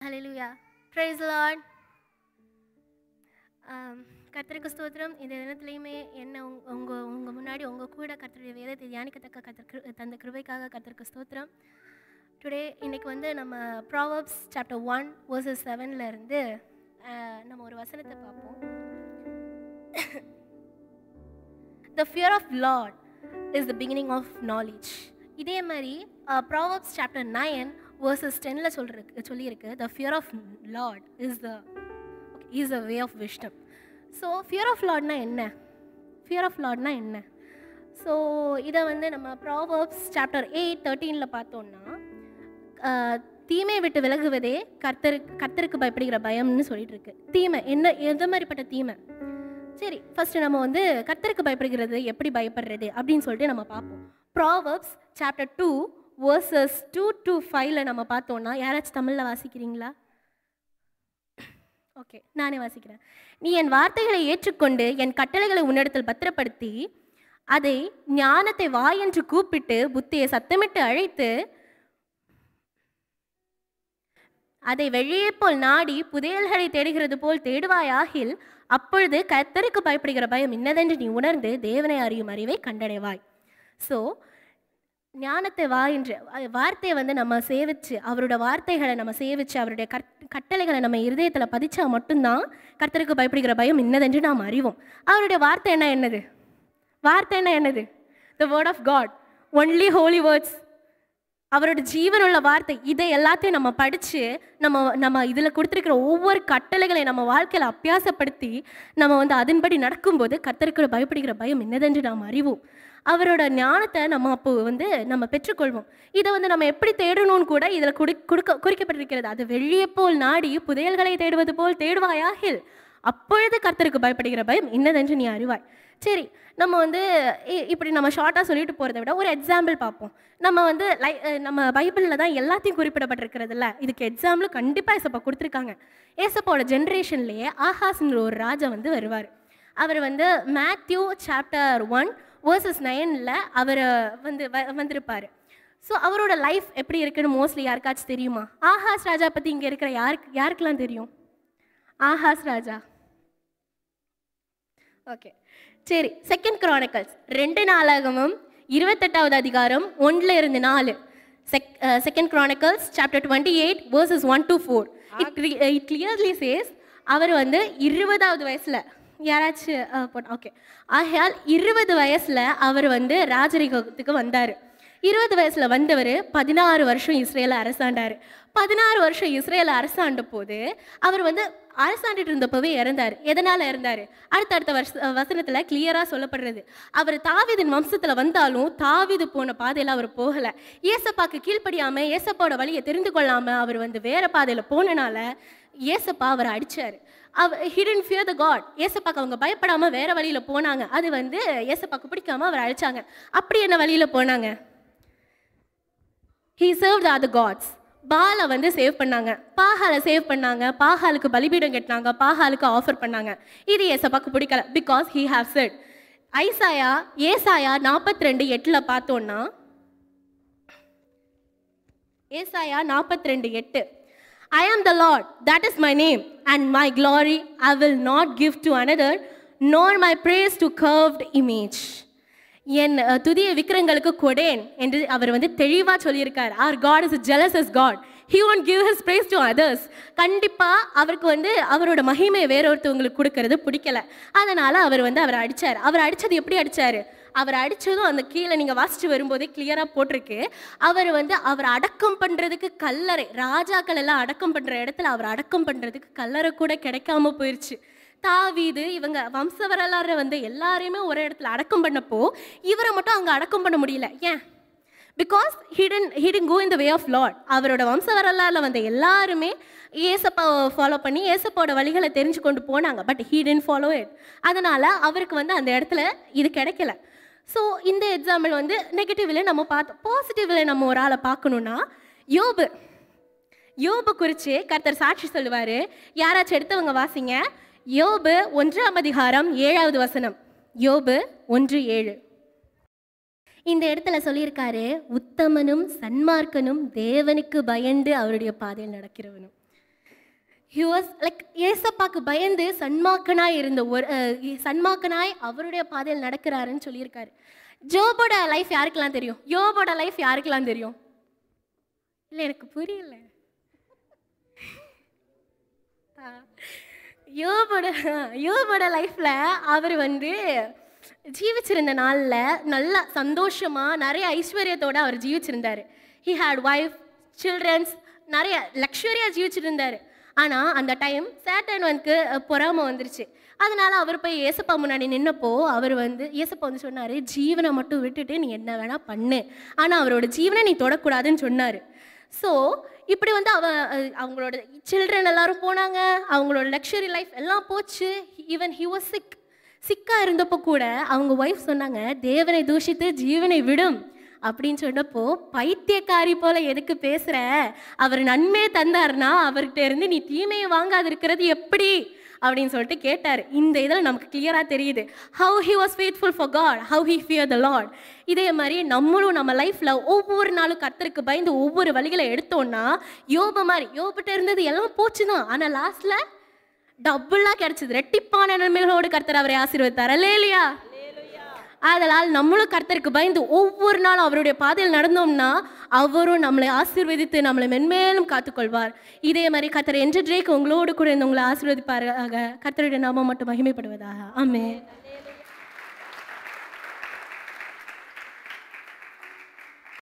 Hallelujah. Praise the Lord. கர்த்தருக்கு ஸ்தோத்திரம். இந்த தினத்துலையுமே என்ன உங்கள் முன்னாடி உங்கள் கூட கர்த்தருடைய வேதத்தை தியானிக்கத்தக்க கர்த்தர் தந்த கிருபைக்காக கர்த்தருக்கு ஸ்தோத்திரம். டுடே இன்னைக்கு வந்து நம்ம ப்ராவர்ப்ஸ் சாப்டர் 1 verses 7 இருந்து நம்ம ஒரு வசனத்தை பார்ப்போம். The fear of Lord is the beginning of knowledge. இதே மாதிரி ப்ராவர்ப்ஸ் சாப்டர் 9 verses 10 சொல்லியிருக்கு, the fear of Lord is the way of wisdom. So fear of லார்ட்னா என்ன? ஃபியர் ஆஃப் லார்ட்னா என்ன? ஸோ இதை வந்து நம்ம ப்ராவர்ப்ஸ் சாப்டர் 8:13 பார்த்தோம்னா, தீமை விட்டு விலகுவதே கர்த்தருக்கு பயப்படுகிற பயம்னு சொல்லிட்டு இருக்கு. தீமை என்ன, எந்த மாதிரிப்பட்ட தீமை? சரி, ஃபர்ஸ்ட் நம்ம வந்து கர்த்தருக்கு பயப்படுகிறது எப்படி பயப்படுறது அப்படின்னு சொல்லிட்டு நம்ம பார்ப்போம். ப்ராவர்ப்ஸ் சாப்டர் 2 verses 2 to 5 நம்ம பார்த்தோம்னா, யாராச்சும் தமிழில் வாசிக்கிறீங்களா? ஓகே, நானே வாசிக்கிறேன். நீ என் வார்த்தைகளை ஏற்றுக்கொண்டு என் கட்டளைகளை உன்னிடத்தில் பத்திரப்படுத்தி அதை ஞானத்தை வா என்று கூப்பிட்டு புத்தியை சத்தமிட்டு அழைத்து அதை வெளியே போல் நாடி புதையல்களை தேடுகிறது போல் தேடுவாயாகில் அப்பொழுது கர்த்தருக்கு பயப்படுகிற பயம் இன்னதென்று நீ உணர்ந்து தேவனை அறியும் அறிவை கண்டடைவாய். ஸோ ஞானத்தை வா என்ற வார்த்தையை வந்து நம்ம சேவிச்சு, அவரோட வார்த்தைகளை நம்ம சேவிச்சு, அவருடைய கட்டளைகளை நம்ம இருதயத்தில் பதிச்சா மட்டும்தான் கர்த்தருக்கு பயப்படுகிற பயம் இன்னதென்று நாம் அறிவோம். அவருடைய வார்த்தை என்னது? வார்த்தை என்னது? The word of God, only holy words, அவரோட ஜீவனுள்ள வார்த்தை. இதை எல்லாத்தையும் நம்ம படித்து நம்ம இதில் கொடுத்துருக்கிற ஒவ்வொரு கட்டளைகளை நம்ம வாழ்க்கையில் அபியாசப்படுத்தி நம்ம வந்து அதன்படி நடக்கும்போது கர்த்தருக்கு பயப்படுகிற பயம் என்னதென்று நாம் அறிவோம். அவரோட ஞானத்தை நம்ம அப்போ வந்து நம்ம பெற்றுக்கொள்வோம். இதை வந்து நம்ம எப்படி தேடணும்னு கூட இதில் குறிக்கப்பட்டிருக்கிறது. அது வெளியே போல் நாடி புதையல்களை தேடுவது போல் தேடுவாயாகில் அப்பொழுது கர்த்தருக்கு பயப்படுகிற பயம் இன்னதென்று நீ அறிவாய். சரி, நம்ம வந்து இப்படி நம்ம ஷார்ட்டாக சொல்லிட்டு போகிறத விட ஒரு எக்ஸாம்பிள் பார்ப்போம். நம்ம வந்து நம்ம பைபிளில் தான் எல்லாத்தையும் குறிப்பிடப்பட்டிருக்கிறதில்ல, இதுக்கு எக்ஸாம்பிள் கண்டிப்பாக ஏசப்பா கொடுத்துருக்காங்க. ஏசப்பாவோட ஜென்ரேஷன்லேயே ஆகாஸ்ன்ற ஒரு ராஜா வந்து வருவார். அவர் வந்து மேத்யூ சாப்டர் 1 verses 9 அவர் வந்து வந்திருப்பார். ஸோ அவரோட லைஃப் எப்படி இருக்குன்னு மோஸ்ட்லி யாருக்காச்சும் தெரியுமா? ஆகாஸ் ராஜா பற்றி இங்கே இருக்கிற யாருக்கெல்லாம் தெரியும்? ஆகாஸ் ராஜா, ஓகே சரி. 2 Chronicles 2 நாளாகமும் 28வது அதிகாரம் 1-4. 2 Chronicles chapter 28 verses 1 to 4. It clearly says அவர் வந்து 20வது வயசில் யாராச்சும் ஓகே ஆகையால் 20 வயசில் அவர் வந்து ராஜரிகத்துக்கு வந்தார். 20 வயசில் வந்தவர் 16 வருஷம் இஸ்ரேலை அரசாண்டார். 16 வருஷம் இஸ்ரேலை அரசாண்ட போது அவர் வந்து அரசாண்டிட்டு இருந்தப்பவே இறந்தார். எதனால் இறந்தார்? அடுத்த வசனத்தில் கிளியராக சொல்லப்படுறது. அவர் தாவீதின் வம்சத்தில் வந்தாலும் தாவீது போன பாதையில் அவர் போகலை. ஏசப்பாக்கு கீழ்ப்படியாமல் ஏசப்பாவோட வழியை தெரிந்து கொள்ளாமல் அவர் வந்து வேறு பாதையில் போனனால ஏசப்பா அவரை அடித்தார். he didn't fear the God. ஏசப்பாக்கு அவங்க பயப்படாமல் வேறு வழியில் போனாங்க. அது வந்து ஏசப்பாக்கு பிடிக்காமல் அவர் அழிச்சாங்க. அப்படி என்ன வழியில் போனாங்க? he served the other gods. பாலை வந்து சேவ் பண்ணாங்க, பாகாலை சேவ் பண்ணாங்க, பாகாலுக்கு பலிபீடம் கட்டினாங்க, பாகாலுக்கு ஆஃபர் பண்ணாங்க. இது ஏசப்பாக்கு பிடிக்கல. Because he have said. ஏசாயா 42:8 பார்த்தோன்னா, ஏசாயா 42:8, I am the Lord, that is my name, and my glory I will not give to another, nor my praise to curved image. என் துதிய விக்கிரங்களுக்கு கொடேன் என்று அவர் வந்து தெளிவாக சொல்லியிருக்கார். Our God is a jealous God. He won't give his praise to others. கண்டிப்பாக அவருக்கு வந்து அவரோட மகிமையை வேறொருத்தவங்களுக்கு கொடுக்கறது பிடிக்கல. அதனால் அவர் வந்து அவரை அடித்தார். அவர் அடித்தது எப்படி அடித்தார்? அவர் அடித்ததும் அந்த கீழே நீங்கள் வாசித்து வரும்போதே கிளியராக போட்டிருக்கு. அவர் வந்து அவர் அடக்கம் பண்ணுறதுக்கு கல்லறை, ராஜாக்கள் எல்லாம் அடக்கம் பண்ணுற இடத்துல அவர் அடக்கம் பண்ணுறதுக்கு கல்லறை கூட கிடைக்காம போயிடுச்சு. தாவீது இவங்க வம்ச வரலாறு வந்து எல்லாரையுமே ஒரு இடத்துல அடக்கம் பண்ணப்போ இவரை மட்டும் அங்கே அடக்கம் பண்ண முடியல. ஏன்? Because he didn't go in the way of Lord. அவரோட வம்ச வரலாறுல வந்து எல்லாருமே ஏசப்பாவை ஃபாலோ பண்ணி ஏசப்பாவோட வழிகளை தெரிஞ்சு கொண்டு போனாங்க. But he didn't follow it. அதனால் அவருக்கு வந்து அந்த இடத்துல இது கிடைக்கல. ஸோ இந்த எக்ஸாம்பிள் வந்து நெகட்டிவ்ல நம்ம பார்த்தோம். பாசிட்டிவ்ல நம்ம ஒரு ஆளை பார்க்கணுன்னா யோபு குறித்து கர்த்தர் சாட்சி சொல்லுவார். யாராச்சும் எடுத்தவங்க வாசிங்க. யோபு 1ஆம் அதிகாரம் 7வது வசனம். யோபு 1:7. இந்த இடத்துல சொல்லியிருக்காரு, உத்தமனும் சன்மார்க்கனும் தேவனுக்கு பயந்து அவருடைய பாதையில் நடக்கிறவனும். ஹி வாஸ் லைக் ஏசப்பாக்கு பயந்து சன்மார்க்கனாய் இருந்த சன்மார்க்கனாய் அவருடைய பாதையில் நடக்கிறாருன்னு சொல்லியிருக்காரு. ஜோபோட லைஃப் யாருக்கெல்லாம் தெரியும்? யோபோட லைஃப் யாருக்கெல்லாம் தெரியும்? இல்லை, எனக்கு புரியல. யோபோட லைஃப்ல அவர் ஜீவிச்சிருந்த நாளில் நல்லா சந்தோஷமாக நிறைய ஐஸ்வர்யத்தோடு அவர் ஜீவிச்சிருந்தார். ஹி ஹேட் ஒய்ஃப், சில்ட்ரன்ஸ், நிறைய லக்ஸரியாக ஜீவிச்சுட்டு இருந்தார். ஆனால் அந்த டைம் சேட்டனுக்கு பொறாமை வந்துருச்சு. அதனால் அவர் போய் ஏசப்பா முன்னாடி நின்னப்போ அவர் ஏசப்பா சொன்னார், ஜீவனை மட்டும் விட்டுட்டு நீ என்ன வேணால் பண்ணு, ஆனால் அவரோட ஜீவனை நீ தொடக்கூடாதுன்னு சொன்னார். ஸோ இப்படி அவங்களோட சில்ட்ரன் எல்லாரும் போனாங்க, அவங்களோட லக்ஸரி லைஃப் எல்லாம் போச்சு. ஈவன் ஹி வாஸ் சிக்காக இருந்தப்போ கூட அவங்க ஒய்ஃப் சொன்னாங்க, தேவனை தூஷித்து ஜீவனை விடும் அப்படின்னு சொன்னப்போ, பைத்தியக்காரி போல எதுக்கு பேசுகிற, அவர் நன்மையை தந்தார்னா அவர்கிட்ட இருந்து நீ தீமையை வாங்காது இருக்கிறது எப்படி அப்படின்னு சொல்லிட்டு கேட்டார். இந்த இதில் நமக்கு கிளியராக தெரியுது how he was faithful for God, how he fear the Lord. இதே மாதிரி நம்மளும் நம்ம லைஃப்பில் ஒவ்வொரு நாளும் கர்த்தருக்கு பயந்து ஒவ்வொரு வழிகளை எடுத்தோன்னா, யோபிட்ட இருந்தது எல்லாம் போச்சு தான், ஆனால் லாஸ்ட்டில் டபுளாக கிடச்சிது, ரெட்டிப்பான நன்மைகளோடு கர்த்தர் அவரை ஆசீர்வதித்தார். அல்லேலூயா. அதனால் நம்மளும் கர்த்தருக்கு பயந்து ஒவ்வொரு நாளும் அவருடைய பாதையில் நடந்தோம்னா அவரும் நம்மளை ஆசீர்வதித்து நம்மளை மென்மேலும் காத்துக்கொள்வார். இதே மாதிரி கர்த்தர் என்றைக்கு உங்களோடு கூட இருந்து உங்களை ஆசீர்வதிப்பார்கள். கர்த்தருடைய நாமம் மட்டும் மகிமைப்படுவதாக. ஆமென்.